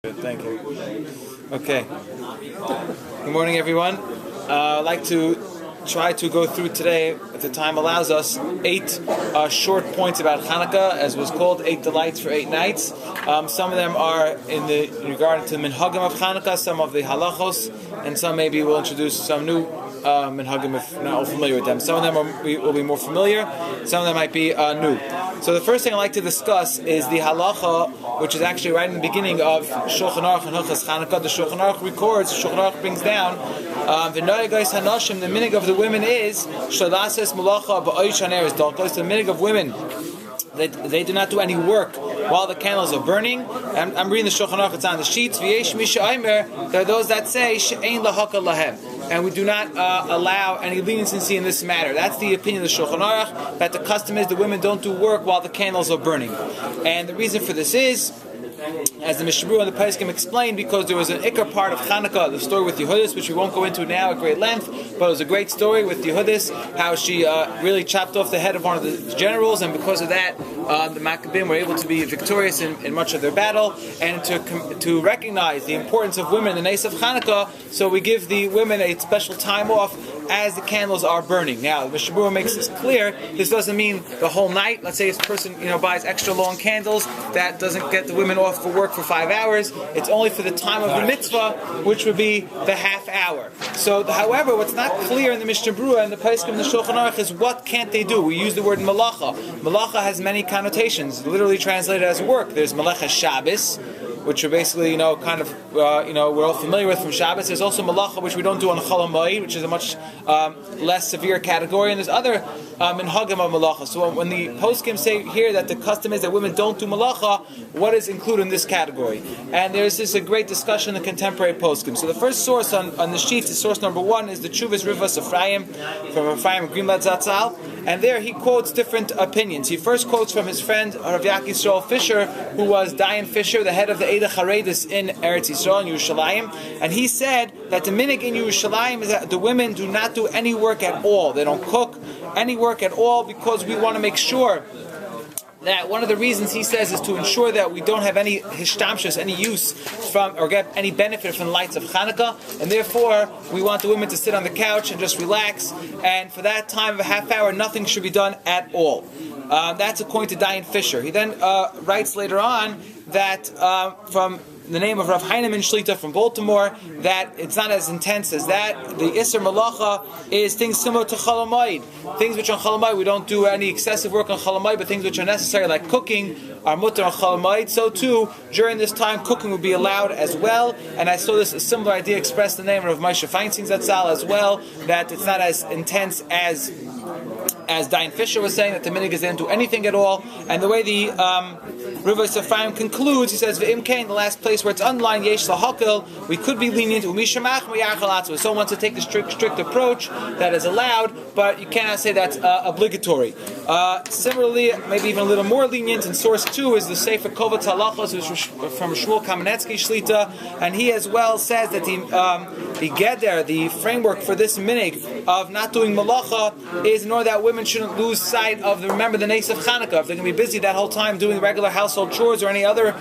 Thank you. Okay. Good morning, everyone. I'd like to try to go through today, if the time allows us, 8 short points about Chanuka, as it was called, 8 delights for 8 nights. Some of them are in regard to the minhagim of Chanuka, some of the halachos, and some maybe we'll introduce some new minhagim if not all familiar with them. Some of them will be more familiar, some of them might be new. So the first thing I'd like to discuss is the halacha, which is actually right in the beginning of Shulchan Aruch and Hilchos Chanuka. The Shulchan Aruch records, Shulchan Aruch brings down, the minig of the women is shalases malacha ba'oishan eres dalkos. The minig of women, they do not do any work while the candles are burning. I'm reading the Shulchan Aruch, it's on the sheets. V'yesh misha aimer, there are those that say she'ein lahaka lahem, and we do not allow any leniency in this matter. That's the opinion of the Shulchan Aruch, that the custom is the women don't do work while the candles are burning. And the reason for this is, as the Shiur and the Poskim explained, because there was an ikar part of Chanuka, the story with Yehudis, which we won't go into now at great length, but it was a great story with Yehudis, how she really chopped off the head of one of the generals, and because of that, the Maccabim were able to be victorious in much of their battle, and to recognize the importance of women in the Nes of Chanuka, so we give the women a special time off as the candles are burning. Now, the Shiur makes this clear. This doesn't mean the whole night. Let's say this person, buys extra long candles. That doesn't get the women off for work for 5 hours. It's only for the time of the mitzvah, which would be the half hour. So, however, what's not clear in the Mishnah Berurah and the Poskim and the Shulchan Aruch is what can't they do. We use the word malacha. Malacha has many connotations, literally translated as work. There's malacha Shabbos, which are basically, we're all familiar with from Shabbos. There's also malacha, which we don't do on Chol HaMoed, which is a much less severe category. And there's other minhagim of malacha. So when the poskim say here that the custom is that women don't do malacha, what is included in this category? And there's a great discussion in the contemporary poskim. So the first source on the sheet, source number 1, is the Chuvas Rivas Ephraim, from Ephraim Greenblatt Zatzal. And there he quotes different opinions. He first quotes from his friend Rav Yaakov Yisrael Fisher, who was Dayan Fisher, the head of the Eida Charedis in Eretz Yisrael, in Yerushalayim. And he said that the minig in Yerushalayim is that the women do not do any work at all. They don't cook any work at all, because we want to make sure that one of the reasons, he says, is to ensure that we don't have any hishtamshus, any use from, or get any benefit from the lights of Chanuka, and therefore we want the women to sit on the couch and just relax, and for that time of a half hour nothing should be done at all. That's according to Dayan Fisher. He then writes later on that from the name of Rav Heinemann Shlita from Baltimore, that it's not as intense as that. The Isser Malacha is things similar to Chol HaMoed. Things which on Chol HaMoed we don't do any excessive work on Chol HaMoed, but things which are necessary like cooking are mutter on Chol HaMoed. So too, during this time, cooking would be allowed as well. And I saw this a similar idea expressed in the name of Moshe Feinstein Zatzal as well, that it's not as intense as Dayan Fisher was saying, that the minig is they don't do anything at all. And the way the Rivas Ephraim concludes, he says, V'im kain, the last place where it's underlined, Yesh Lahakel, we could be lenient, if someone wants to take the strict approach, that is allowed, but you cannot say that's obligatory. Similarly, maybe even a little more lenient, in source 2 is the Sefer Kovetz Halachos, which is from Shmuel Kamenetsky Shlita, and he as well says that the Geder, the framework for this minig of not doing malacha, is in order that women shouldn't lose sight of remember the Nes of Chanuka. If they're going to be busy that whole time doing regular household chores or any other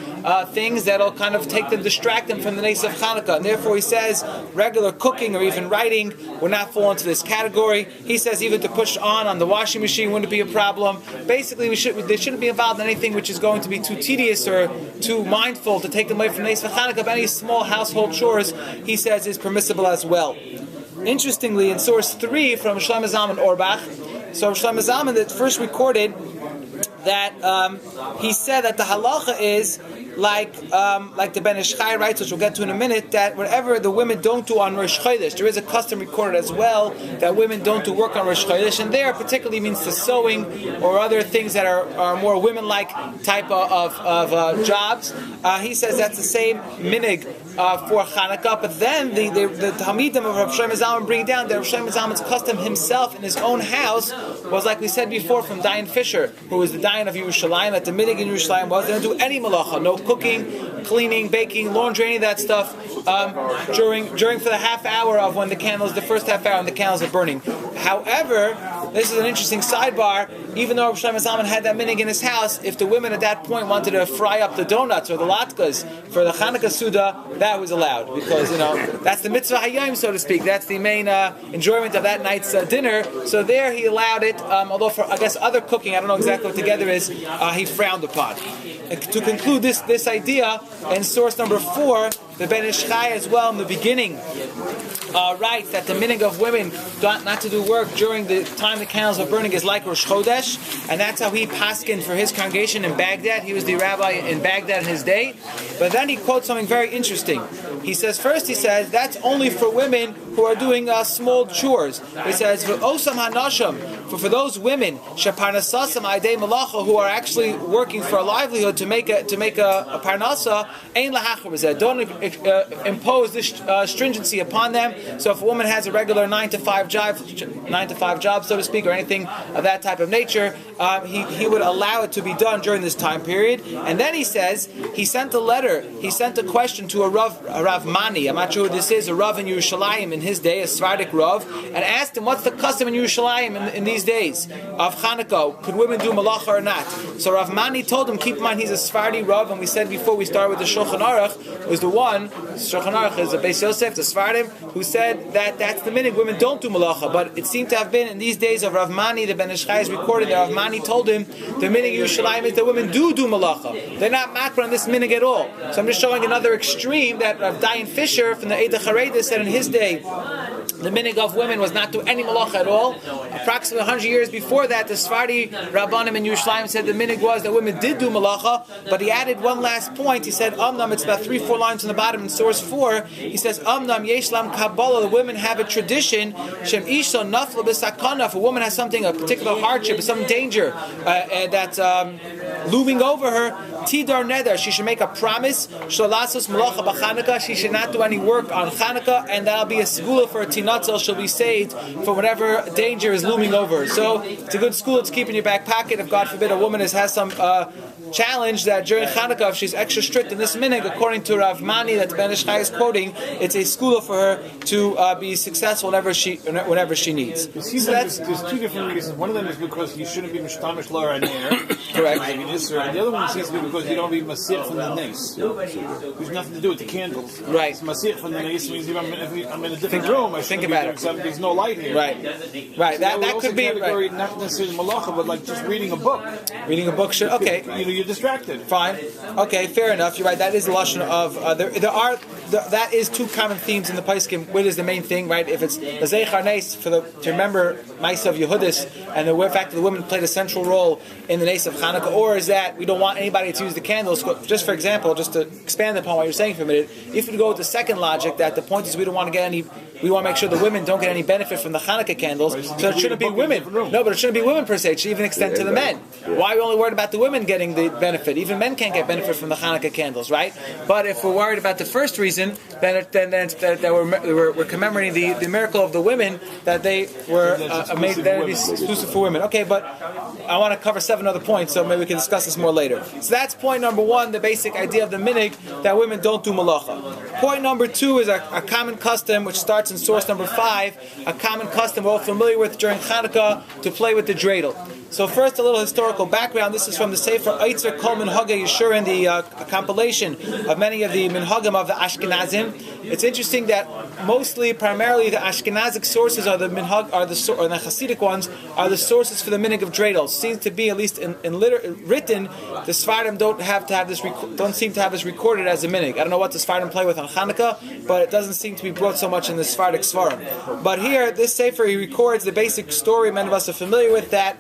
things, that'll kind of distract them from the Nes of Chanuka. And therefore he says regular cooking or even writing would not fall into this category. He says even to push on the washing machine wouldn't be a problem. Basically, they shouldn't be involved in anything which is going to be too tedious or too mindful to take them away from the Nes of Chanuka. But any small household chores, he says, is permissible as well. Interestingly, in source 3 from Shlomo Zalman Auerbach, so Shlomo Zalman that first recorded that he said that the halacha is like the Ben Ish Chai writes, which we'll get to in a minute, that whatever the women don't do on Rosh Chodesh, there is a custom recorded as well that women don't do work on Rosh Chodesh, and there particularly means the sewing or other things that are more women-like type of jobs. He says that's the same minig for Chanukah, but then the Talmidim of Rav Shlomo Zalman bring down that Rav Shlomo Zalman's custom himself in his own house was, like we said before, from Dayan Fisher, who was the Dayan of Yerushalayim, that the minig in Yerushalayim was they don't do any malacha, no cooking, cleaning, baking, laundry, any of that stuff during for the half hour of when the first half hour when the candles are burning. However, this is an interesting sidebar. Even though Rav Shlomo Zalman had that minig in his house, if the women at that point wanted to fry up the donuts or the latkes for the Chanuka Suda, that was allowed because that's the mitzvah hayom, so to speak. That's the main enjoyment of that night's dinner. So there he allowed it. Although for I guess other cooking, I don't know exactly what together is, he frowned upon. And to conclude this idea, in source number 4, the Ben Ish Chai as well in the beginning writes that the minig of women not to do work during the time the candles are burning is like Rosh Chodesh, and that's how he paskined for his congregation in Baghdad. He was the rabbi in Baghdad in his day. But then he quotes something very interesting. He says that's only for women who are doing small chores. He says Osam Hanasham, for those women Shaparnasasam Aidei Malacha who are actually working for a livelihood to make a parnasa, Ein Lahachar. Don't impose this stringency upon them. So if a woman has a regular 9 to 5 job, so to speak, or anything of that type of nature, he would allow it to be done during this time period. And then he says he sent a question to a Rav Mani. I'm not sure who this is, a Rav in Yerushalayim in his day, a Sephardic Rav, and asked him what's the custom in Yerushalayim in these days of Chanukah. Could women do malacha or not? So Rav Mani told him, keep in mind he's a Sephardi Rav, and we said before we started with the Shulchan Aruch, was the one, Shulchan Aruch is a Beis Yosef, the Sephardim, who said that that's the minhag, women don't do malacha. But it seemed to have been in these days of Rav Mani, the Ben Ish Chai is recorded that Rav Mani told him the minhag Yerushalayim is that women do malacha. They're not makra on this minhag at all. So I'm just showing another extreme that Rav Dayan Fisher from the Eidach HaReidah said in his day the minhag of women was not do any malacha at all. Approximately 100 years before that, the Sephardi Rabbanim in Yerushalayim said the minhag was that women did do malacha, but he added one last point. He said, it's about 3-4 lines on the bottom in source 4. He says, yesh lam kabbalah, the women have a tradition, shem isha nafla b'sakana, if a woman has something, a particular hardship, some danger that's looming over her, tidar neder, she should make a promise, shalasus malacha b'Chanukah, she should not do any work on Chanukah, and that'll be a segula for a tinatzel, she'll be saved from whatever danger is looming over her. So it's a good school to keep in your back pocket. If God forbid a woman has some challenge that during Chanukah, if she's extra strict in this minhag, according to Rav Mani that the Ben Ish Chai is quoting, it's a school for her to be successful whenever she needs. So there's two different reasons. One of them is because you shouldn't be mishtamish lower in there. Correct. And the other one seems to be because you don't be masir from the nace. There's nothing to do with the candles. Right. Masir from the nace means if I'm in a different room, I think about it. There's no light here. Right. That could be right. Not necessarily malacha, but like just reading a book. Reading a book should You're distracted. Fine. Okay, fair enough. You're right. That is the lashon of that is two common themes in the Paiskim. What is the main thing, right? If it's the zeichar nes to remember Ma'aseh of Yehudis, and the fact that the women played a central role in the nes of Chanukah, or is that we don't want anybody to use the candles? Just for example, just to expand upon what you're saying for a minute, if we go with the second logic that the point is we want to make sure the women don't get any benefit from the Chanukah candles, so it shouldn't be women. No, but it shouldn't be women per se. It should even extend to the men. Why are we only worried about the women getting the benefit? Even men can't get benefit from the Chanukah candles, right? But if we're worried about the first reason, then we're commemorating the miracle of the women that they were made to be exclusive for women. Okay, but I want to cover 7 other points, so maybe we can discuss this more later. So that's point number 1, the basic idea of the minhag that women don't do malacha. Point number 2 is a common custom which starts in source number 5, a common custom we're all familiar with during Chanukah to play with the dreidel. So first, a little historical background. This is from the Sefer Eitzer Kol Minhagei Yeshurun, the compilation of many of the minhagim of the Ashkenazim. It's interesting that primarily the Ashkenazic sources are the Hasidic ones are the sources for the minhag of dreidel. Seems to be, at least in written, the Sephardim don't seem to have this recorded as a minhag. I don't know what the Sephardim play with on Chanukah, but it doesn't seem to be brought so much in the Sephardic Svarim. But here, this Sefer, he records the basic story many of us are familiar with, that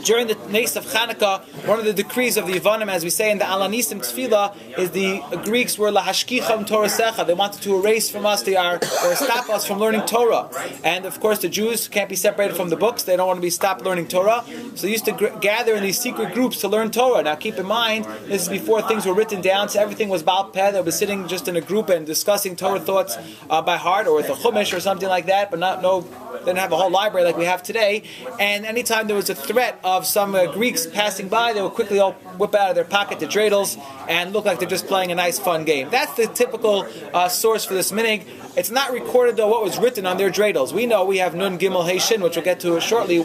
during the Nes of Chanukah, one of the decrees of the Yevanim, as we say in the Alanisim Tefillah, is the Greeks were lahashkicham Torasecha. They wanted to erase from us or stop us from learning Torah. And of course, the Jews can't be separated from the books. They don't want to be stopped learning Torah. So they used to gather in these secret groups to learn Torah. Now, keep in mind, this is before things were written down, so everything was Baal Peh. They were sitting just in a group and discussing Torah thoughts by heart, or with a Chumash or something like that, but they didn't have a whole library like we have today. And anytime there was a threat of some Greeks passing by, they will quickly all whip out of their pocket the dreidels and look like they're just playing a nice fun game. That's the typical source for this minig. It's not recorded though what was written on their dreidels. We know we have Nun Gimel Hey Shin, which we'll get to shortly.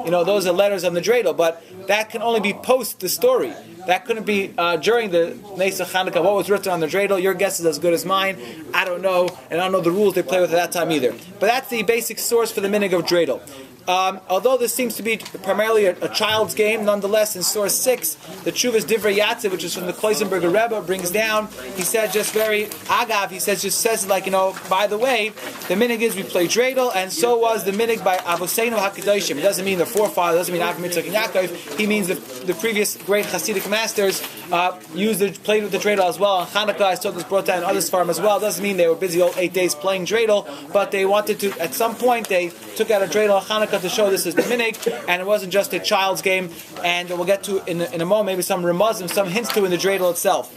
Those are letters on the dreidel, but that can only be post the story. That couldn't be during the Nes of Chanukah. What was written on the dreidel? Your guess is as good as mine. I don't know, and I don't know the rules they play with at that time either. But that's the basic source for the minig of dreidel. Although this seems to be primarily a child's game, nonetheless, in source 6, the Tshuvas Divrei Yatziv, which is from the Kloisenberger Rebbe, brings down, he said just very agav, he says by the way, the minig is we play dreidel, and so was the minig by Avoseinu HaKadoshim. It doesn't mean the forefather, doesn't mean Avraham, Yitzchak, and Yaakov. He means the previous great Hasidic masters played with the dreidel as well. On Chanukah, I saw this brought down in other farm as well. It doesn't mean they were busy all 8 days playing dreidel, but they wanted to, at some point, they took out a dreidel on Chanukah to show this is the minig, and it wasn't just a child's game, and we'll get to in a moment maybe some remuzim, some hints to in the dreidel itself.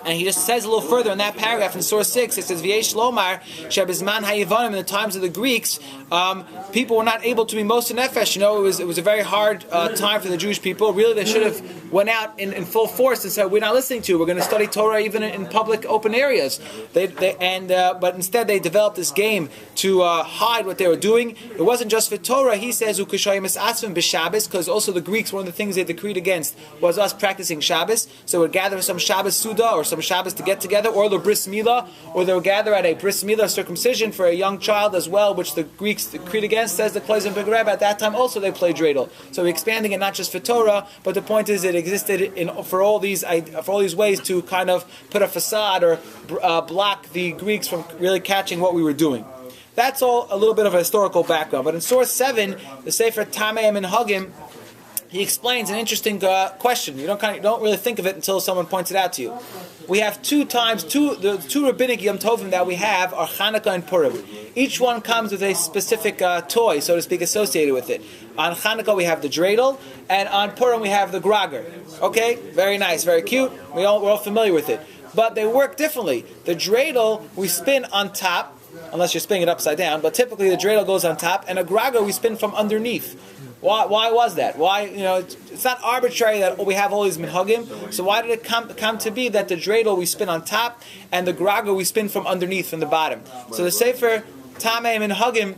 And he just says a little further in that paragraph in source 6, it says, V'yesh lomar, shebizman hayivanim, in the times of the Greeks, people were not able to be most nefesh. It was a very hard time for the Jewish people. Really, they should have went out in full force and said, we're not listening to you. We're going to study Torah even in public open areas. But instead they developed this game to hide what they were doing. It wasn't just for Torah. He says, because also the Greeks, one of the things they decreed against was us practicing Shabbos. So we'd gather for some Shabbos Suda or some Shabbos to get together, or the Bris Milah, or they would gather at a Bris Milah circumcision for a young child as well, which the Greeks decreed against. Says the Kloisenberger Rebbe, at that time also they played dreidel. So we're expanding it not just for Torah, but the point is it existed for all these ways to kind of put a facade or block the Greeks from really catching what we were doing. That's all a little bit of a historical background. But in source 7, the Sefer Tameim and Hagim, he explains an interesting question. You don't really think of it until someone points it out to you. We have the two rabbinic Yom Tovim that we have are Chanukah and Purim. Each one comes with a specific toy, so to speak, associated with it. On Chanukah we have the dreidel, and on Purim we have the grager. Okay, very nice, very cute. We're all familiar with it. But they work differently. The dreidel we spin on top, unless you're spinning it upside down, but typically the dreidel goes on top, and a grager we spin from underneath. Why was that? Why, it's not arbitrary that we have all these minhagim. So why did it come to be that the dreidel we spin on top and the grager we spin from underneath, from the bottom? So the Sefer Tameim and Hagim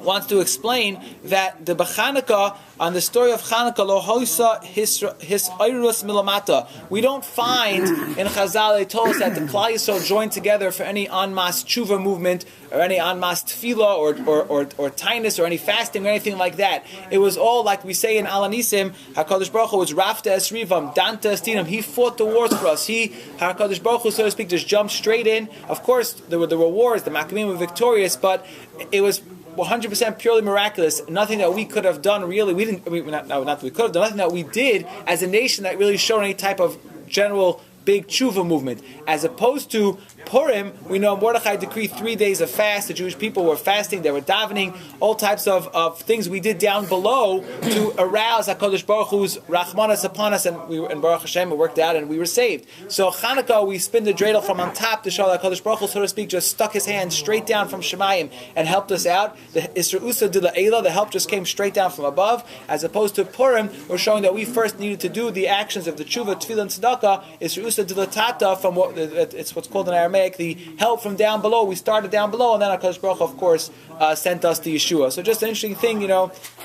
wants to explain that the B'Chanukah, on the story of Chanukah, lo hoisa his oirus milamata. We don't find in Chazal, they told us that the Klal Yisrael joined together for any anmas tshuva movement, or any anmas tefillah, or tainus, or any fasting, or anything like that. It was all, like we say in Alanisim, HaKadosh Baruch Hu was rafta esrivam, danta estinam. He fought the wars for us. HaKadosh Baruch Hu, so to speak, just jumped straight in. Of course, there were wars, the Maccabim were victorious, but it was 100% purely miraculous. Nothing that we could have done really. Not that we could have done. Nothing that we did as a nation that really showed any type of general big tshuva movement. As opposed to Purim, we know Mordechai decreed 3 days of fast. The Jewish people were fasting, they were davening, all types of things we did down below to arouse HaKadosh Baruch Hu's Rachmanas upon us, and Baruch Hashem, it worked out and we were saved. So Chanukah, we spin the dreidel from on top to show that HaKadosh Baruch Hu, so to speak, just stuck his hand straight down from Shemayim and helped us out. The Isra Usa de la Eila, the help just came straight down from above. As opposed to Purim, we're showing that we first needed to do the actions of the tshuva, tefillah, and tzedakah, Isra Usa de la Tata, from it's what's called in Aramaic, the help from down below. We started down below, and then HaKadosh Baruch Hu, of course, sent us to Yeshua. So just an interesting thing,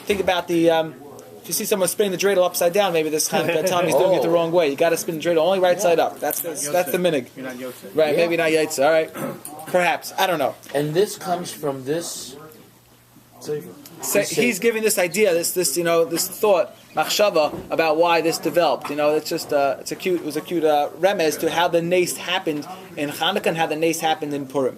think about the, if you see someone spinning the dreidel upside down, maybe this Chanukah time he's doing it the wrong way. You got to spin the dreidel only right side up. That's the minig. You're not Yosef. Right, maybe not Yaitza. All right. Perhaps. I don't know. And this comes from this... So he's giving this idea, this thought, machshava, about why this developed. It's just it was a cute remez to how the nace happened in Chanukah and how the nace happened in Purim.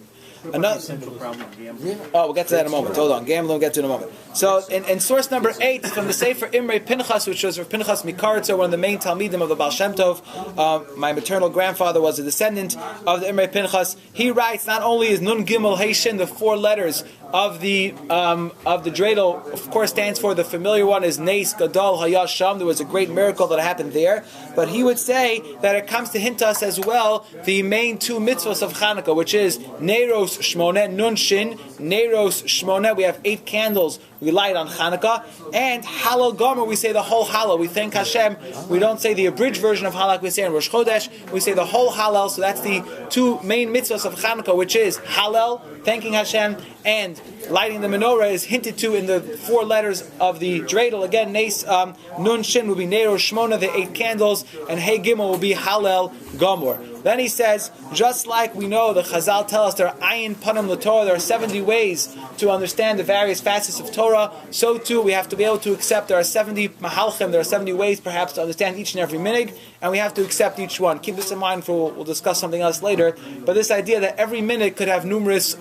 Central problem, gambling. Oh, we'll get to that in a moment. Hold on, gambling we'll get to in a moment. So, in source number 8 from the Sefer Imrei Pinchas, which was Pinchas Mikaritza, one of the main Talmidim of the Baal Shem Tov. My maternal grandfather was a descendant of the Imrei Pinchas. He writes, not only is Nun Gimel Hey Shin, the 4 letters of the dreidel, of course, stands for the familiar one is Neis Gadol Hayah Sham. There was a great miracle that happened there. But he would say that it comes to hint us as well the main two mitzvahs of Chanukah, which is Neiros Shmoneh Nun Shin. Neiros Shmoneh, we have 8 candles we light on Chanukah, and Halal Gomer, we say the whole Halal. We thank Hashem. We don't say the abridged version of Halal, we say in Rosh Chodesh. We say the whole Halal. So that's the two main mitzvahs of Chanukah, which is Halal, thanking Hashem, and lighting the menorah is hinted to in the 4 letters of the dreidel. Again, Nes Nun Shin will be Nero Shmona, the 8 candles, and Hey Gimel will be Halal Gomor. Then he says, just like we know, the Chazal tell us there are Ayin Panim LaTorah, there are 70 ways to understand the various facets of Torah, so too we have to be able to accept there are 70 Mahalchim, there are 70 ways perhaps to understand each and every minig, and we have to accept each one. Keep this in mind, for we'll discuss something else later, but this idea that every minig could have numerous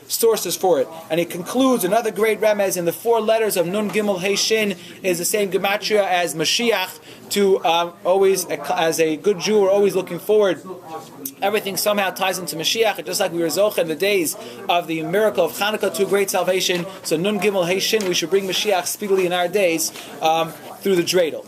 sources for it. And he concludes, another great remez in the 4 letters of Nun Gimel Hey Shin is the same gematria as Mashiach, to always, as a good Jew, we're always looking forward. Everything somehow ties into Mashiach, just like we were Zoch in the days of the miracle of Chanukah to great salvation. So Nun Gimel Hey Shin, we should bring Mashiach speedily in our days through the dreidel.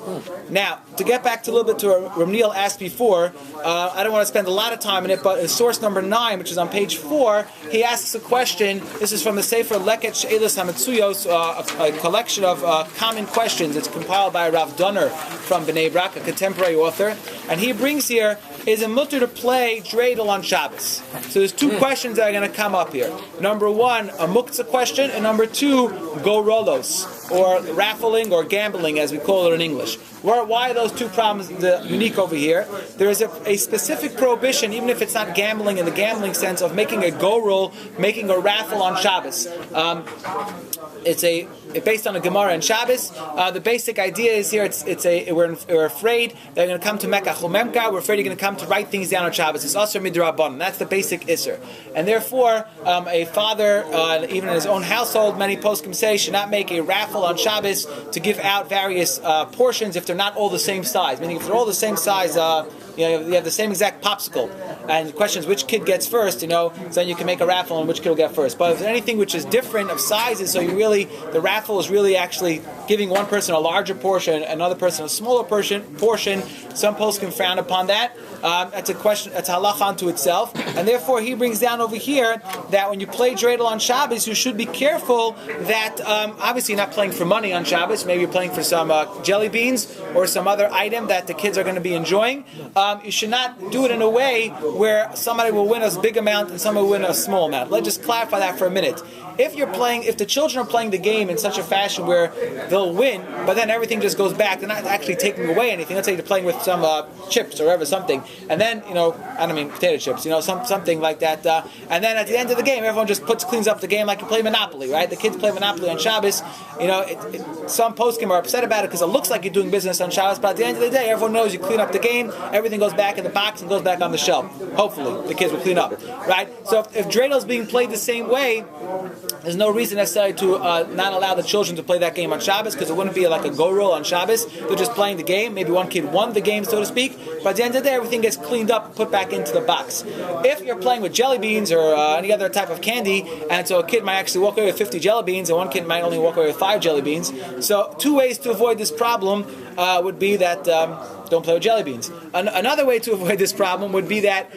Now, to get back to a little bit to what Ramniel asked before, I don't want to spend a lot of time in it, but in source number 9, which is on page 4, he asks a question. This is from the Sefer Leket She'elas HaMetzuyos, a collection of common questions. It's compiled by Rav Dunner from Bnei Brak, a contemporary author. And he brings here, is it mutter to play dreidel on Shabbos? So there's 2 questions that are going to come up here. Number 1, a muktzah question, and number 2, go rolos, or raffling or gambling, as we call it in English. Why are those 2 problems unique over here? There is a specific prohibition, even if it's not gambling in the gambling sense, of making a go roll, making a raffle on Shabbos. It's based on a Gemara in Shabbos. The basic idea is here, we're afraid they're going to come to Mecca Chumemka, we're afraid they're going to come to write things down on Shabbos. It's Asr Midrabanan. That's the basic Isser. And therefore, a father, even in his own household, many poskim say, should not make a raffle on Shabbos to give out various portions if they're not all the same size. Meaning, if they're all the same size, you have the same exact popsicle, and the question is which kid gets first, so then you can make a raffle on which kid will get first. But if there's anything which is different of sizes, so the raffle is really actually giving one person a larger portion, another person a smaller portion, some poskim frown upon that. That's a question, that's halach unto itself, and therefore he brings down over here that when you play dreidel on Shabbos, you should be careful that obviously you're not playing for money on Shabbos. Maybe you're playing for some jelly beans or some other item that the kids are going to be enjoying. You should not do it in a way where somebody will win a big amount and somebody will win a small amount. Let's just clarify that for a minute. If the children are playing the game in such a fashion where they'll win, but then everything just goes back, they're not actually taking away anything. Let's say they're playing with some chips or whatever, something, and then I don't mean potato chips, something like that, and then at the end of the game, everyone just cleans up the game like you play Monopoly, right? The kids play Monopoly on Shabbos. Some poskim are upset about it because it looks like you're doing business on Shabbos, but at the end of the day, everyone knows you clean up the game, everything goes back in the box and goes back on the shelf. Hopefully, the kids will clean up, right? So if dreidel is being played the same way, there's no reason necessarily to not allow the children to play that game on Shabbos, because it wouldn't be like a go roll on Shabbos. They're just playing the game. Maybe one kid won the game, so to speak, but at the end of the day, everything gets cleaned up and put back into the box. If you're playing with jelly beans or any other type of candy, and so a kid might actually walk away with 50 jelly beans, and one kid might only walk away with 5 jelly beans. So 2 ways to avoid this problem would be that don't play with jelly beans. Another way to avoid this problem would be that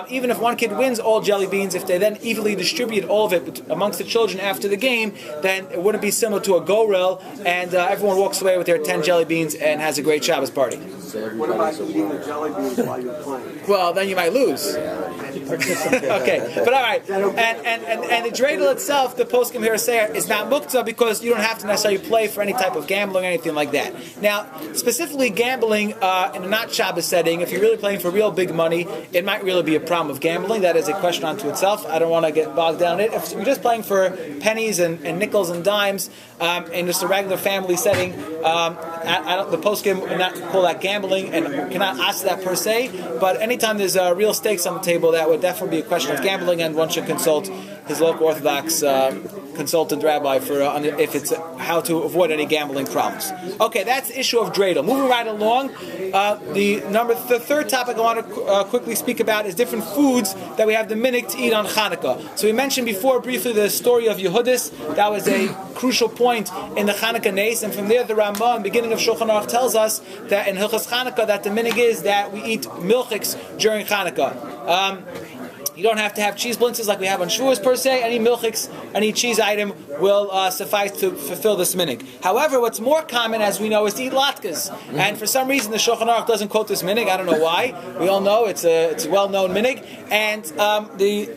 even if one kid wins all jelly beans, if they then evenly distribute all of it amongst the children after the game, then it wouldn't be similar to a go-rel, and everyone walks away with their 10 jelly beans and has a great Shabbos party. What about eating the jelly beans while you're playing? Well, then you might lose. Okay, but all right. And the dreidel itself, the poskim here say, is not muktzah because you don't have to necessarily play for any type of gambling or anything like that. Now, specifically gambling in a not Shabbos setting, if you're really playing for real big money, it might really be a problem of gambling. That is a question unto itself. I don't want to get bogged down in it. If you're just playing for pennies and nickels and dimes in just a regular family setting, the poskim would not call that gambling and cannot ask that per se. But anytime there's real stakes on the table, that would definitely be a question of gambling, and one should consult his local Orthodox consultant rabbi for if it's how to avoid any gambling problems. Okay, that's the issue of dreidel. Moving right along, the third topic I want to quickly speak about is different foods that we have the minhag to eat on Chanuka. So we mentioned before briefly the story of Yehudis. That was a crucial point in the Chanuka Nes, and from there the Rambam, beginning of Shulchan Aruch, tells us that in Hilchos Chanuka that the minhag is that we eat milchiks during Chanuka. You don't have to have cheese blintzes like we have on Shavuos per se. Any milchiks, any cheese item will suffice to fulfill this minhag. However, what's more common, as we know, is to eat latkes. And for some reason, the Shulchan Aruch doesn't quote this minhag. I don't know why. We all know it's a well-known minhag. And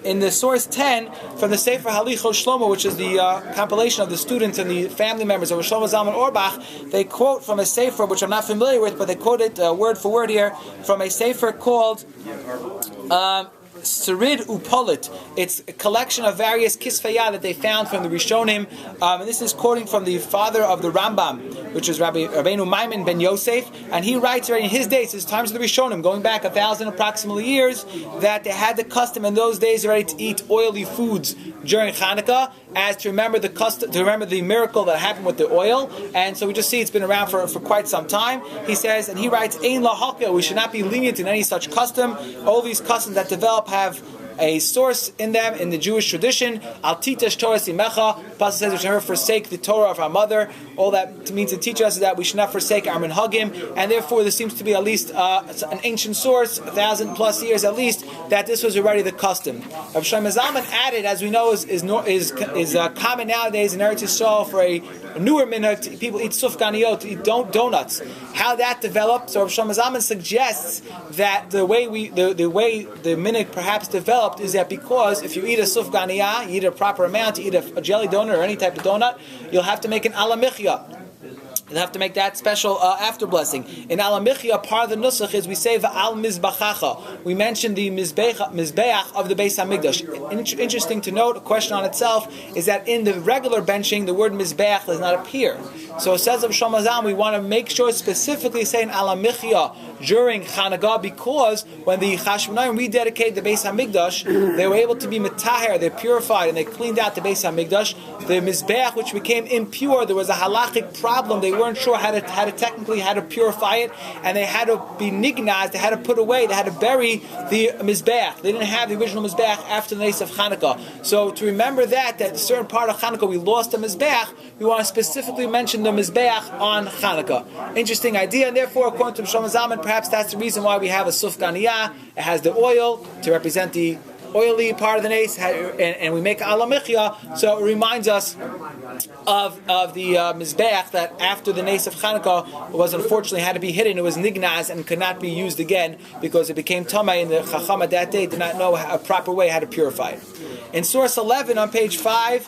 in the source 10 from the Sefer Halichos Shlomo, which is the compilation of the students and the family members of Shlomo Zalman Auerbach, they quote from a sefer which I'm not familiar with, but they quote it word for word here from a sefer called Serid Upolit. It's a collection of various kisfayah that they found from the Rishonim, and this is quoting from the father of the Rambam, which is Rabbeinu Maimon ben Yosef, and he writes already in his days, his times of the Rishonim, going back 1,000 approximately years, that they had the custom in those days already to eat oily foods during Hanukkah, as to remember the custom, to remember the miracle that happened with the oil. And so we just see it's been around for quite some time. He says, and he writes, Ein lahaka, we should not be lenient in any such custom. All these customs that develop have a source in them in the Jewish tradition. Al titesh Torah simecha. Pasuk says we should never forsake the Torah of our mother. All that means to teach us is that we should not forsake our minhagim, and therefore there seems to be at least an ancient source, 1,000 plus years at least, that this was already the custom. Rav Shlomo Zalman added, as we know, is common nowadays in Eretz Yisrael for a newer minhag. People eat sufganiyot, eat donuts. How that developed? So Rav Shlomo Zalman suggests that the way the minhag perhaps developed is that because if you eat a sufganiyah, you eat a proper amount, you eat a jelly donut or any type of donut, you'll have to make an alamichya. You'll have to make that special after blessing. In alamichya, part of the nusach is we say va'al mizbachacha. We mentioned the mizbeach of the Beis Hamikdash. Interesting to note, a question on itself, is that in the regular benching, the word mizbeach does not appear. So it says of Shlomo Zalman, we want to make sure specifically say in alamichya during Chanukah, because when the Chashmonaim rededicated the Beis Hamikdash, they were able to be metaher, they purified and they cleaned out the Beis Hamikdash. The mizbeach, which became impure, there was a halachic problem. They weren't sure how to purify it, and they had to be nignaz, they had to put away, they had to bury the mizbeach. They didn't have the original mizbeach after the Nes of Chanukah. So to remember that a certain part of Chanukah we lost the mizbeach, we want to specifically mention the mizbeach on Chanukah. Interesting idea, and therefore, according to Shlomo Zalman, perhaps that's the reason why we have a sufganiyah. It has the oil to represent the oily part of the nes, and we make alamichya, so it reminds us of the mizbeach that after the nes of Chanukah was unfortunately had to be hidden. It was nignaz and could not be used again because it became tamei, and the chacham at that day did not know a proper way how to purify it. In source 11 on page 5,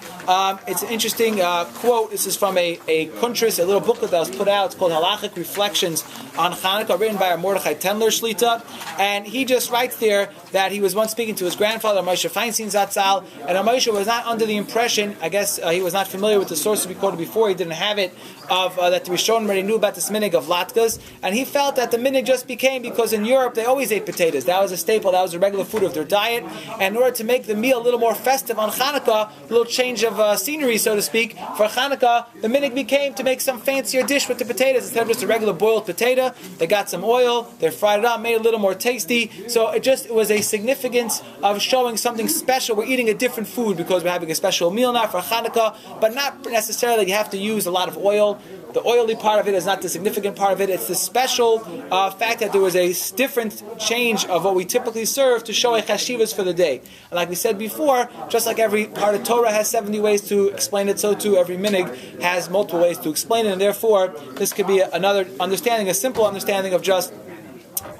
it's an interesting quote. This is from a kuntris, a little booklet that was put out. It's called Halachic Reflections on Chanukah, written by our Mordechai Tendler Shlita. And he just writes there that he was once speaking to his grandfather, Moshe Feinstein Zatzal, and Moshe was not under the impression, I guess he was not familiar with the sources we quoted before, he didn't have it, of that the Rishonim already knew about this minhag of latkes, and he felt that the minhag just became because in Europe they always ate potatoes. That was a staple, that was a regular food of their diet, and in order to make the meal a little more festive on Chanukah, a little change of scenery, so to speak, for Chanukah, the minhag became to make some fancier dish with the potatoes. Instead of just a regular boiled potato, they got some oil, they fried it up, made it a little more tasty. So it was a significance of showing something special. We're eating a different food because we're having a special meal now for Chanukah, but not necessarily you have to use a lot of oil. The oily part of it is not the significant part of it. It's the special fact that there was a different change of what we typically serve to show a chashivas for the day. And like we said before, just like every part of Torah has 70 ways to explain it, so too every minhag has multiple ways to explain it. And therefore, this could be another understanding, a simple understanding of just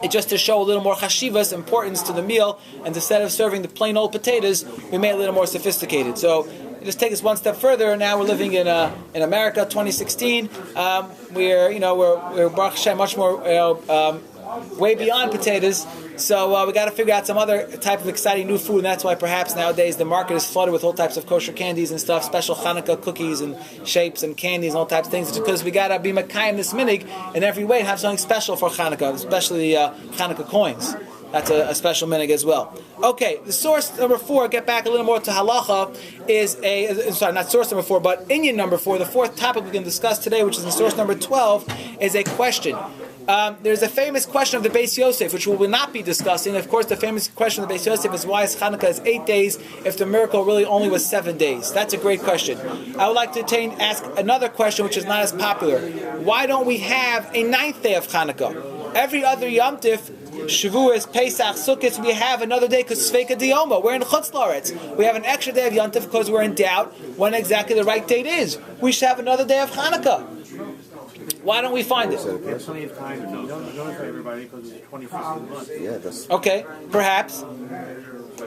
to show a little more chashivas, importance to the meal, and instead of serving the plain old potatoes, we made it a little more sophisticated. So just take us one step further. Now we're living in America, 2016. We're Baruch Hashem much more way beyond potatoes. So we got to figure out some other type of exciting new food, and that's why perhaps nowadays the market is flooded with all types of kosher candies and stuff, special Chanuka cookies and shapes and candies and all types of things. It's because we got to be Makayim this minig in every way and have something special for Chanuka, especially Chanuka coins. That's a special minig as well. Okay, the source number 4, get back a little more to halacha, not source number 4, but Inyan number 4, the fourth topic we can discuss today, which is in source number 12, is a question. There's a famous question of the Beis Yosef, which we will not be discussing. Of course, the famous question of the Beis Yosef is why is Chanukah is 8 days if the miracle really only was 7 days? That's a great question. I would like to ask another question, which is not as popular. Why don't we have a 9th day of Chanukah? Every other Yom Tif, Shavuos, Pesach, Sukkot, we have another day because Sveika Dioma. We're in Chutz La'aretz. We have an extra day of Yom Tif because we're in doubt when exactly the right date is. We should have another day of Chanukah. Why don't we find it? There's plenty of time to notify everybody because it's the 21st of the month. Yeah, that's Okay, perhaps.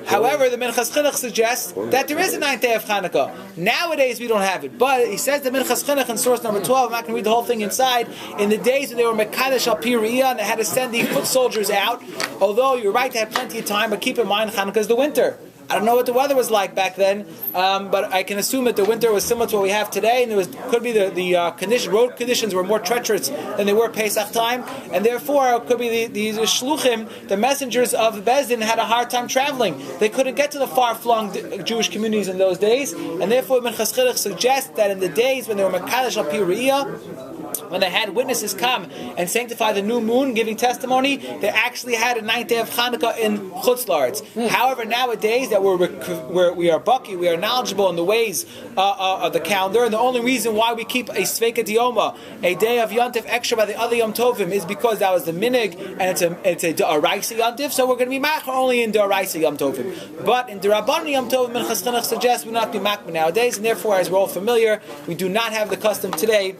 However, the Minchas Chinuch suggests that there is a 9th day of Chanukah. Nowadays, we don't have it. But he says the Minchas Chinuch in source number 12, I'm not going to read the whole thing inside, in the days when they were Mekadesh al Pi Re'iyah and they had to send the foot soldiers out, although you're right, they had plenty of time, but keep in mind, Chanukah is the winter. I don't know what the weather was like back then, but I can assume that the winter was similar to what we have today, and could be the road conditions were more treacherous than they were Pesach time, and therefore it could be the shluchim, the messengers of Beis Din, had a hard time traveling. They couldn't get to the far-flung Jewish communities in those days, and therefore Minchas Chinuch suggests that in the days when they were Mekadesh al Pi Re'iyah, when they had witnesses come and sanctify the new moon, giving testimony, they actually had a 9th day of Chanukah in Chutz La'aretz. However, nowadays that we are bucky, we are knowledgeable in the ways of the calendar, and the only reason why we keep a Sveika Dioma, a day of Yom Tif extra by the other Yom Tovim, is because that was the minig, and it's a D'Oraisa Yom Tif, so we're going to be machmer only in D'Oraisa Yom Tovim. But in D'Rabbanan Yom Tovim, Minchas Chinuch suggests we not be machmer nowadays, and therefore, as we're all familiar, we do not have the custom today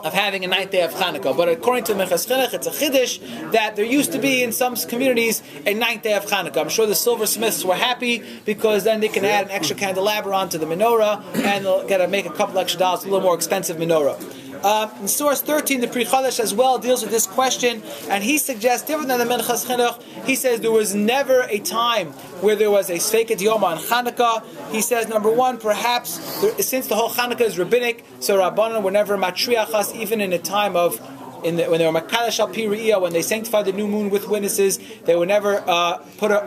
of having a 9th day of Chanukah. But according to Minchas Chinuch, it's a chiddush that there used to be in some communities a 9th day of Chanukah. I'm sure the silversmiths were happy because then they can add an extra candelabra onto the menorah and they'll get to make a couple extra dollars, a little more expensive menorah. In source 13, the Pri Chadash as well deals with this question, and he suggests, different than the Minchas Chinuch, he says there was never a time where there was a Sveikat Yom on Chanukah. He says, number one, perhaps, since the whole Chanukah is rabbinic, so Rabbanan were never matriachas, even in a time of when they were Mekadesh al Pi Re'iyah, when they sanctified the new moon with witnesses, they would never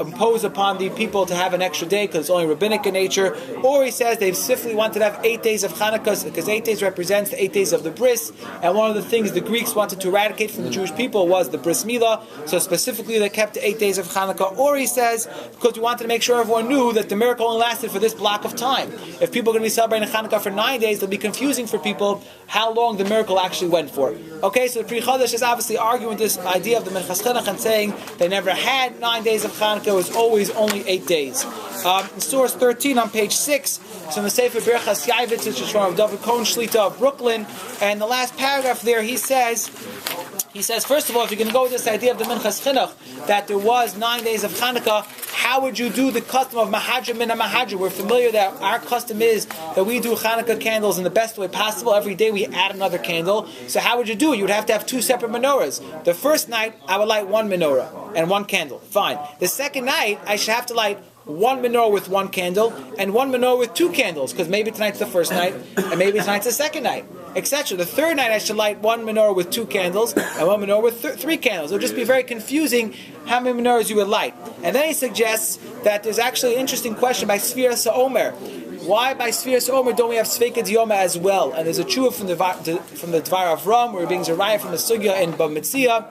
impose upon the people to have an extra day because it's only rabbinic in nature. Or he says they specifically wanted to have 8 days of Chanukah because 8 days represents the 8 days of the bris, and one of the things the Greeks wanted to eradicate from the Jewish people was the bris milah, so specifically they kept the 8 days of Chanukah. Or he says because we wanted to make sure everyone knew that the miracle only lasted for this block of time. If people are going to be celebrating Chanukah for 9 days, it'll be confusing for people how long the miracle actually went for. Okay, so the Pri Chadash is obviously arguing this idea of the Minchas Chinuch and saying they never had 9 days of Chanukah, it was always only 8 days. In source 13 on page 6, it's from the Sefer Birchas Yaivitz, which is from David Cohen Shlita of Brooklyn, and the last paragraph there he says, first of all, if you're going to go with this idea of the Minchas Chinuch, that there was 9 days of Chanukah, how would you do the custom of Mahadra Min HaMahadra? We're familiar that our custom is that we do Chanukah candles in the best way possible. Every day we add another candle. So how would you do it? You would have to have 2 separate menorahs. The first night, I would light 1 menorah and 1 candle. Fine. The second night, I should have to light 1 menorah with 1 candle and 1 menorah with 2 candles, because maybe tonight's the first night and maybe tonight's the second night, etc. The third night I should light 1 menorah with 2 candles and 1 menorah with 3 candles. It would just be very confusing how many menorahs you would light. And then he suggests that there's actually an interesting question by Sfira Sa'omer. Why by Sfira Sa'omer don't we have Sveikat Yoma as well? And there's a tshuva from the Dvar of Ram, where we're being Zeraya from the Sugya in Bava Metzia,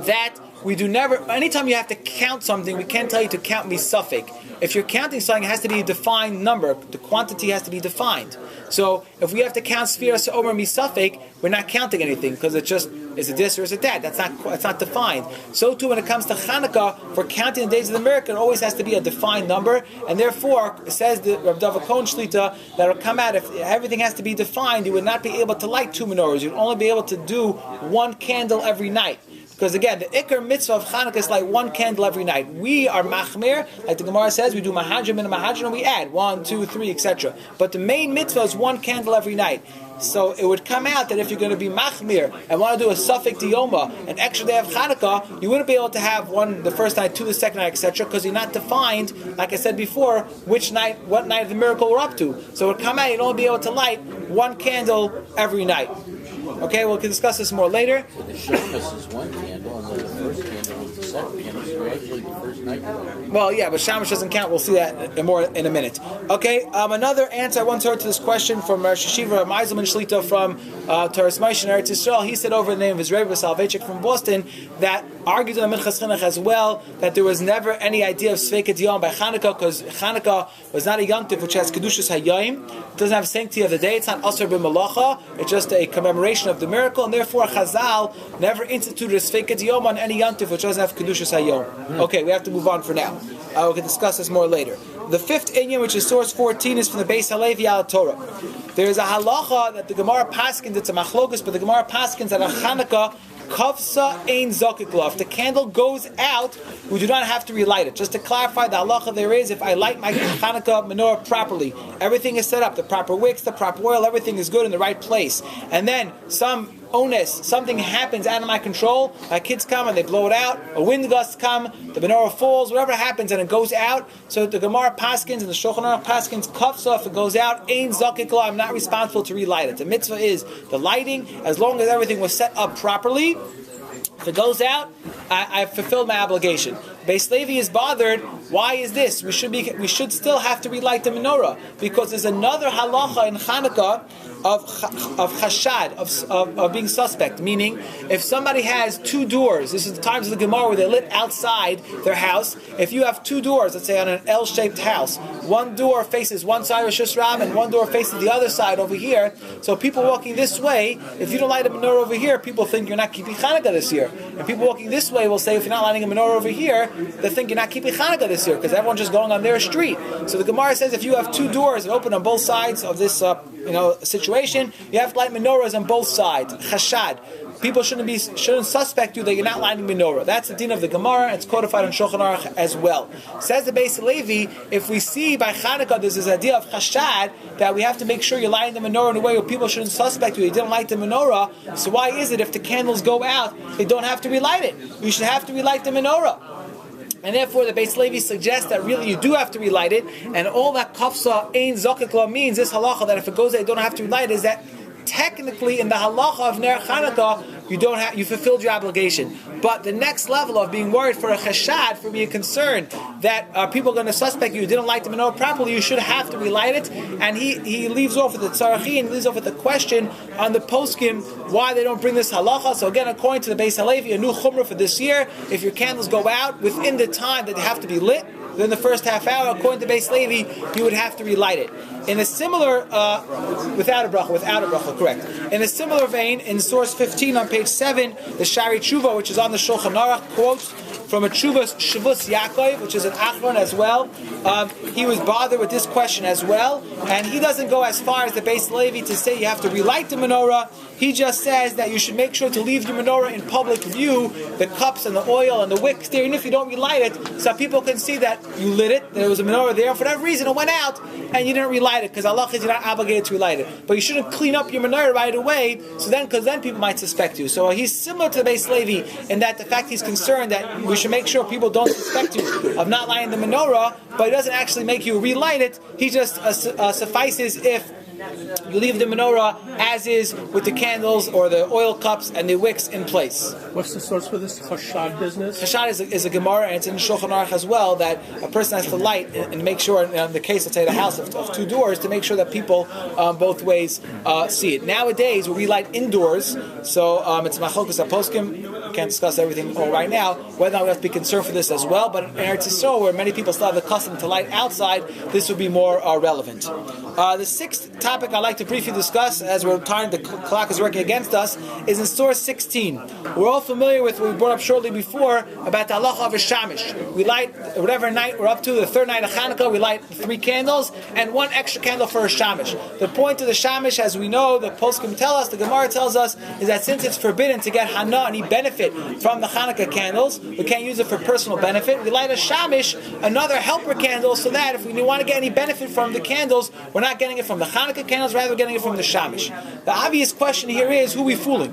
that we do never, anytime you have to count something, we can't tell you to count misafik. If you're counting something, it has to be a defined number. The quantity has to be defined. So if we have to count Sfira Sa'omer misafik, we're not counting anything because it's just, is it this or is it that? That's not defined. So too when it comes to Chanukah, for counting the days of the miracle, it always has to be a defined number, and therefore, it says the Rav David Cohen Shlita, that will come out, if everything has to be defined, you would not be able to light 2 menorahs. You'd only be able to do 1 candle every night. Because again, the Iker mitzvah of Chanukah is like one candle every night. We are machmir, like the Gemara says, we do mahadrim and a mahadrim, and we add 1, 2, 3, etc. But the main mitzvah is one candle every night. So it would come out that if you're going to be machmir and want to do a suffix diyoma, an extra day of Chanukah, you wouldn't be able to have one the first night, two the second night, etc. Because you're not defined, like I said before, what night of the miracle we're up to. So it would come out, you'd only be able to light one candle every night. Okay, we'll discuss this more later. So the Shabbos is one candle, and then the first candle is the second candle. So actually the first night. Well, yeah, but Shamash doesn't count. We'll see that more in a minute. Okay, another answer I once heard to this question from Sheshiva Meiselman Shlita from Torah Moshe in Eretz Yisrael. He said over the name of his Rebbe Salvechik from Boston that argued in the Minchas Chinuch as well that there was never any idea of Sveikat Yom by Chanukah because Chanukah was not a yontif which has Kedushas Hayayim. It doesn't have sanctity of the day. It's not Asr b'Malacha. It's just a commemoration of the miracle, and therefore Chazal never instituted a Sveikat Yom on any yontif which doesn't have Kedushas Hayayim. Okay, we have to move on for now. We can discuss this more later. The fifth inyan, which is source 14, is from the Beis Halevi al Torah. There is a halacha that the Gemara paskins, it's a machlokus, but the Gemara paskins that on Chanukah, kavsa ein zakik lo. If the candle goes out, we do not have to relight it. Just to clarify, the halacha there is, if I light my Chanukah menorah properly, everything is set up, the proper wicks, the proper oil, everything is good in the right place. And then something happens out of my control, my kids come and they blow it out, a wind gust come, the menorah falls, whatever happens and it goes out. So the Gemara paskins and the Shulchan Aruch paskins, kafsa, if it goes out, ein zakik lo, I'm not responsible to relight it. The mitzvah is the lighting, as long as everything was set up properly. If it goes out, I've fulfilled my obligation. Beis Levi is bothered. Why is this? We should still have to relight the menorah because there's another halacha in Chanukah of chashad, of being suspect. Meaning, if somebody has two doors, this is the times of the Gemara where they lit outside their house. If you have two doors, let's say on an L-shaped house, one door faces one side of Shus Ram and one door faces the other side over here. So people walking this way, if you don't light a menorah over here, people think you're not keeping Chanukah this year. And people walking this way will say, if you're not lighting a menorah over here, they think you're not keeping Chanukah this year because everyone's just going on their street. So the Gemara says if you have two doors that open on both sides of this situation, you have to light menorahs on both sides. Chashad. People shouldn't suspect you that you're not lighting menorah. That's the din of the Gemara. It's codified in Shulchan Aruch as well. Says the Beis Levi, if we see by Chanukah there's this idea of chashad that we have to make sure you're lighting the menorah in a way where people shouldn't suspect you didn't light the menorah. So why is it if the candles go out, they don't have to relight it? You should have to relight the menorah. And therefore, the Beis Levi suggests that really you do have to relight it, and all that kafsa ein zakik lo means, this halacha that if it goes out, you don't have to relight it, is that technically in the halacha of Ner Chanukah, you fulfilled your obligation. But the next level of being worried for a chashad, for being concerned that people are going to suspect you didn't light the menorah properly, you should have to relight it. And he leaves off with the tzarachi and leaves off with the question on the poskim why they don't bring this halacha. So again, according to the Beis Halevi, a new chumrah for this year, if your candles go out within the time that they have to be lit, within the first half hour, according to Beis Levi, you would have to relight it. In a similar, without a bracha, correct. In a similar vein, in source 15 on page 7, the Shari Tshuva, which is on the Shulchan Aruch, quotes from a Tshuva Shavus Yaakov, which is an Achron as well. He was bothered with this question as well, and he doesn't go as far as the Beis Levi to say you have to relight the menorah. He just says that you should make sure to leave your menorah in public view, the cups and the oil and the wicks there, even if you don't relight it, so people can see that you lit it, there was a menorah there, and for that reason it went out, and you didn't relight it, because Allah is not obligated to relight it. But you shouldn't clean up your menorah right away, because then people might suspect you. So he's similar to the Beis Levi in that the fact he's concerned that we should make sure people don't suspect you of not lighting the menorah, but it doesn't actually make you relight it. He just suffices if you leave the menorah as is with the candles or the oil cups and the wicks in place. What's the source for this chashad business? Chashad is a Gemara, and it's in Shulchan Aruch as well, that a person has to light and make sure, in the case, let's say, the house of two doors, to make sure that people both ways see it. Nowadays, we light indoors, so it's machlokus aposkim. Can't discuss everything all right now, whether or not we have to be concerned for this as well, but in Eretz Yisrael, where many people still have the custom to light outside, this would be more relevant. The sixth topic I'd like to briefly discuss, as we're time, the clock is working against us, is in source 16. We're all familiar with what we brought up shortly before about the halacha of a shamish. We light, whatever night we're up to, the third night of Chanukah, we light 3 candles and 1 extra candle for a shamish. The point of the shamish, as we know, the poskim tell us, the Gemara tells us, is that since it's forbidden to get hana, any benefit benefit from the Hanukkah candles. We can't use it for personal benefit. We light a shamish, another helper candle, so that if we want to get any benefit from the candles, we're not getting it from the Hanukkah candles, rather we're getting it from the shamish. The obvious question here is, who are we fooling?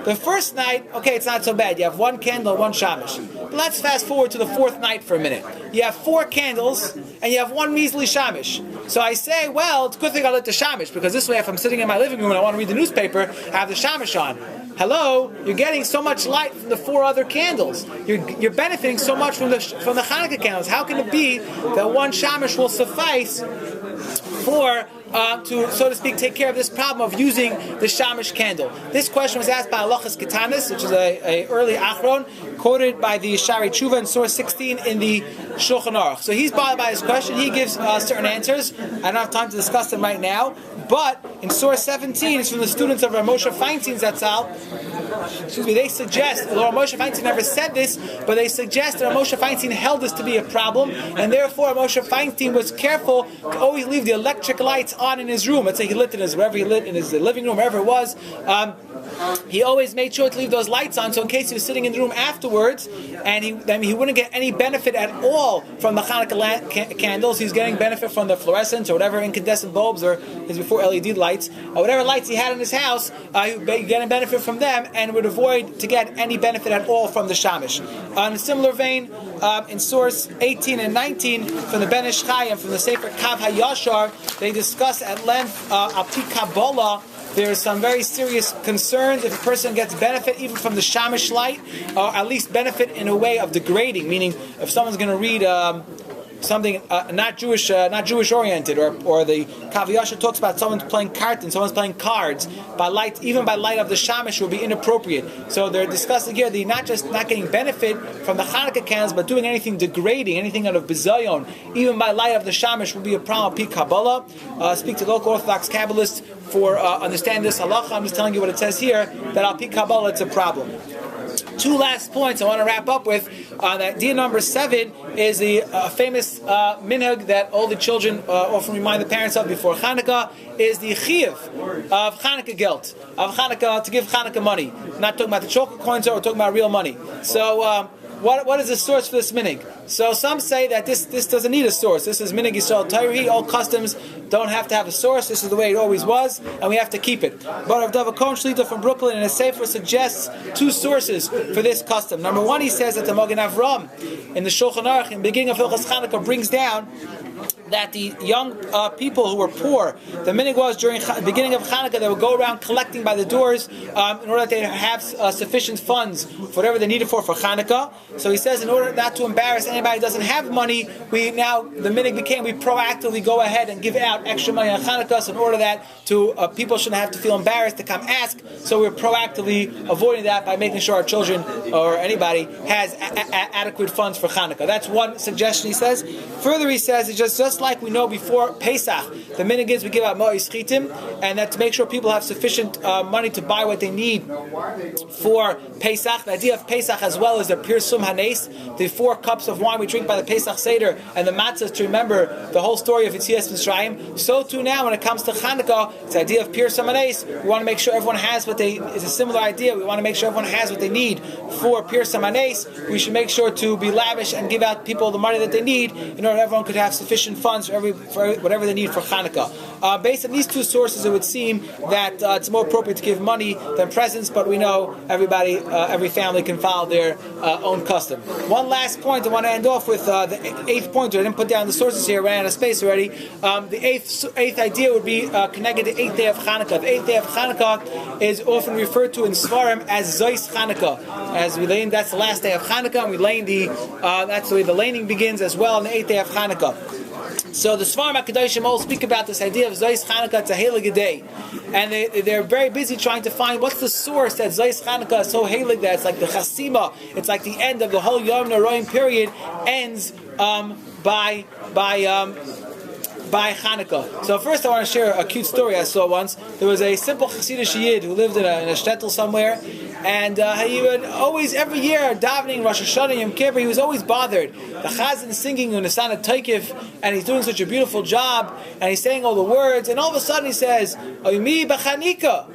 The first night, okay, it's not so bad. You have one candle, one shamish. But let's fast forward to the fourth night for a minute. You have 4 candles, and you have one measly shamish. So I say, well, it's a good thing I lit the shamish, because this way if I'm sitting in my living room and I want to read the newspaper, I have the shamish on. Hello, you're getting so much light from the 4 other candles. You're benefiting so much from the Hanukkah candles. How can it be that one shamish will suffice for to, so to speak, take care of this problem of using the shamish candle? This question was asked by Halachas Ketanis, which is a early Achron, quoted by the Shari Tshuva in source 16 in the Shulchan Aruch. So he's bothered by his question. He gives certain answers. I don't have time to discuss them right now. But in source 17, it's from the students of Rav Moshe Feinstein Zatzal. They suggest, although Rav Moshe Feinstein never said this, but they suggest that Rav Moshe Feinstein held this to be a problem, and therefore Rav Moshe Feinstein was careful to always leave the electric lights on in his room. Let's say he lit in his wherever he lit in his living room, wherever it was. He always made sure to leave those lights on, so in case he was sitting in the room afterwards, and he wouldn't get any benefit at all from the Hanukkah candles. He's getting benefit from the fluorescents or whatever incandescent bulbs or his before LED lights, or whatever lights he had in his house. He would get a benefit from them and would avoid to get any benefit at all from the shamish. In a similar vein, in source 18 and 19 from the Ben Ish Chai and from the Sefer Kav HaYashar, they discuss at length Alpi Kabbalah. There are some very serious concerns if a person gets benefit even from the shamish light, or at least benefit in a way of degrading, meaning if someone's going to read something not Jewish oriented, or the Kav HaYashar talks about someone's playing carton, someone's playing cards, even by light of the shamish will be inappropriate. So they're discussing here the not getting benefit from the Hanukkah candles, but doing anything degrading, anything out of bizayon, even by light of the shamish will be a problem. Pi Kabbalah. Speak to local Orthodox Kabbalists for understand this halacha. I'm just telling you what it says here, that al pi Kabbalah it's a problem. 2 last points I want to wrap up with. That dia number 7 is the famous minhag that all the children often remind the parents of before Chanukah, is the chiyuv of Chanukah geld, of Chanukah, to give Chanukah money. I'm not talking about the chocolate coins, or we're talking about real money. So what is the source for this minhag? So some say that this doesn't need a source. This is minhag Yisrael Torah. All customs don't have to have a source. This is the way it always was, and we have to keep it. But Rav Dava Cohen Shlita from Brooklyn in a sefer suggests 2 sources for this custom. Number 1, he says that the Magen Avram in the Shulchan Aruch in the beginning of Hilchos Chanukah brings down that the young people who were poor, the minhag was during the beginning of Chanukah, they would go around collecting by the doors in order that they have sufficient funds for whatever they needed for Chanukah. So he says, in order not to embarrass anybody who doesn't have money, the minhag became we proactively go ahead and give out extra money on Chanukah, so in order that people shouldn't have to feel embarrassed to come ask. So we're proactively avoiding that by making sure our children or anybody has adequate funds for Chanukah. That's one suggestion, he says. Further, he says it's just like we know before Pesach, the minhag is we give out ma'is chitim, and that to make sure people have sufficient money to buy what they need for Pesach. The idea of Pesach as well is the pirsum hanes, the 4 cups of wine we drink by the Pesach Seder, and the matzahs to remember the whole story of Yetzias Mitzrayim. So too now when it comes to Chanukah, it's the idea of pirsum hanes. We want to make sure everyone has it's a similar idea. We want to make sure everyone has what they need for pirsum hanes. We should make sure to be lavish and give out people the money that they need in order that everyone could have sufficient funds for whatever they need for Chanukah. Based on these 2 sources, it would seem that it's more appropriate to give money than presents, but we know every family can follow their own custom. One last point I want to end off with, the 8th point. I didn't put down the sources here, ran out of space already. The 8th idea would be connected to the 8th day of Chanukah. The 8th day of Chanukah is often referred to in Svarim as Zois Chanukah. As we lane, that's the last day of Chanukah, and we lane that's the way the laning begins as well on the 8th day of Chanukah. So the Svarim HaKadoshim all speak about this idea of Zois Chanukah, it's a heilig day. And they're very busy trying to find what's the source that Zois Chanukah is so heilig that it's like the Chasima, it's like the end of the whole Yom Noraim period ends by Chanukah. So first I want to share a cute story I saw once. There was a simple Hasidic Yid who lived in a shtetl somewhere, and he would always, every year, davening Rosh Hashanah, Yom Kippur, he was always bothered. The Chazan is singing Unesana Taikif, and he's doing such a beautiful job, and he's saying all the words, and all of a sudden he says, Oymi B'Chanika.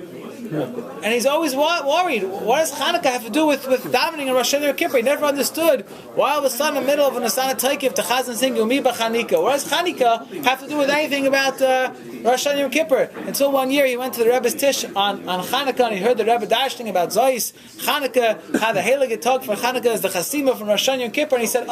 And he's always worried. What does Chanukah have to do with davening and Rosh Hashanah and Kippur? He never understood why all of a sudden in the middle of an Asana Taikif to Chazan sing Yumi B'Chanika. What does Chanukah have to do with anything about Rosh Hashanah and Kippur? Until one year he went to the Rebbe's Tish on Chanukah and he heard the Rebbe dashing about Zois, Chanukah, how the Heilige Tog for Chanukah is the Chasima from Rosh Hashanah and Kippur, and he said,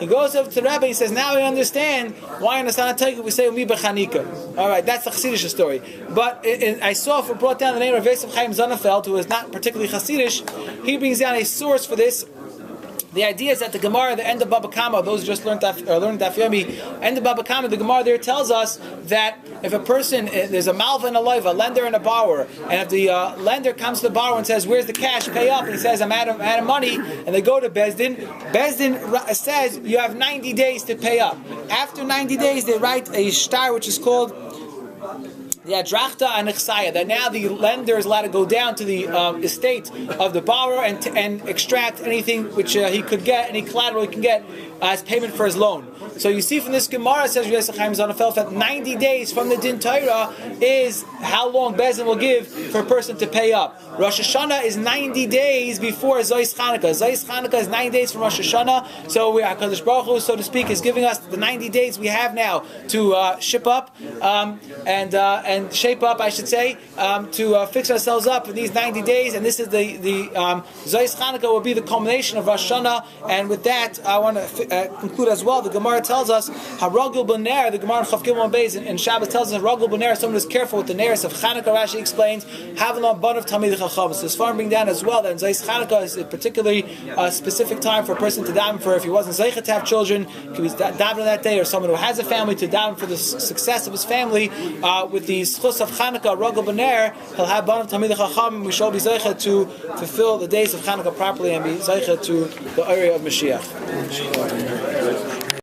he goes over to the Rebbe and he says, now I understand why in Asana Taikif we say Umi B'Chanika. Alright, that's the Chassidish story. But I saw if we brought down the name of Yosef Chaim Zonnefeld, who is not particularly Chassidish, he brings down a source for this. The idea is that the Gemara, the end of Baba Kama, those who just learned Daf Yomi, end of Baba Kama, the Gemara there tells us that if a person, there's a malva and a loiva, a lender and a borrower, and if the lender comes to the borrower and says, where's the cash, pay up, and he says, I'm out of money, and they go to Bezdin says, you have 90 days to pay up. After 90 days, they write a shtar, which is called the Adrachta and Ichsaya, that now the lender is allowed to go down to the estate of the borrower and extract anything which he could get, any collateral he can get as payment for his loan. So you see from this Gemara, says Yosef Chaim Zonnefeld, that 90 days from the Din Torah is how long Bezin will give for a person to pay up. Rosh Hashanah is 90 days before Zois Chanukah. Zois Chanukah is 90 days from Rosh Hashanah. So HaKadosh Baruch Hu, so to speak, is giving us the 90 days we have now to ship up and shape up, I should say, to fix ourselves up for these 90 days. And this is the Zois Chanukah will be the culmination of Rosh Hashanah. And with that, I want to conclude as well. The Gemara tells us Haragul B'Ner, the Gemara in Chav Gimel Beis in Shabbos tells us Haragul B'Ner, someone who's careful with the Neris of Chanukah. Rashi explains Havelon Bon of Talmidei Chacham. So as far as bring down as well that in Zois Chanukah is a particularly specific time for a person to daven for. If he wasn't zeichet to have children, he could be davening that day, or someone who has a family to daven for the success of his family with the schus of Chanukah, Haragul B'Ner, he'll have Bon of Talmidei Chacham. We shall be zeichet to fulfill the days of Chanukah properly and be zeichet to the area of Mashiach.